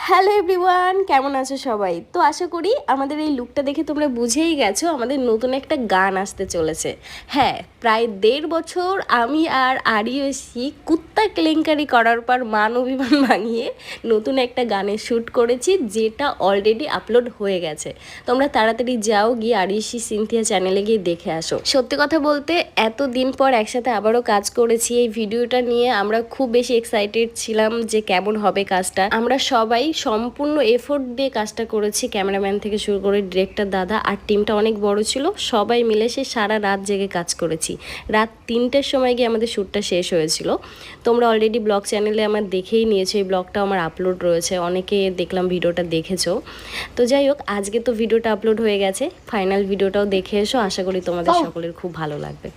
Hello everyone, কেমন আছো সবাই? তো আশা করি আমাদের এই লুকটা দেখে তোমরা বুঝেই গেছো আমাদের নতুন একটা গান আসতে চলেছে। হ্যাঁ, প্রায় 1.5 বছর আমি আর আরিয়সী কুত্তা কেলেঙ্কারি করার পর মান অভিমান ভাঙিয়ে নতুন একটা গানের শ্যুট করেছি, যেটা অলরেডি আপলোড হয়ে গেছে। তোমরা তাড়াতাড়ি যাও, গিয়ে আরিয়সী সিনথিয়া চ্যানেলে গিয়ে দেখে আসো। সত্যি কথা বলতে এত দিন পর একসাথে আবারও কাজ করেছি। এই ভিডিওটা নিয়ে আমরা খুব বেশি এক্সাইটেড ছিলাম যে কেমন হবে কাজটা। আমরা সবাই সম্পূর্ণ এফোর্ট দিয়ে কাজটা করেছি, ক্যামেরাম্যান থেকে শুরু করে ডিরেক্টর দাদা, আর টিমটা অনেক বড় ছিল। সবাই মিলে সে সারা রাত জেগে কাজ করেছি। রাত 3টের সময় গিয়ে আমাদের শ্যুটটা শেষ হয়েছিল। তোমরা অলরেডি ব্লগ চ্যানেলে আমার দেখেই নিয়েছো, এই ব্লগটা আমার আপলোড রয়েছে, অনেকে দেখলাম ভিডিওটা দেখেছো। তো যাই হোক, আজকে তো ভিডিওটা আপলোড হয়ে গেছে, ফাইনাল ভিডিওটাও দেখে এসো। আশা করি তোমাদের সকলের খুব ভালো লাগবে।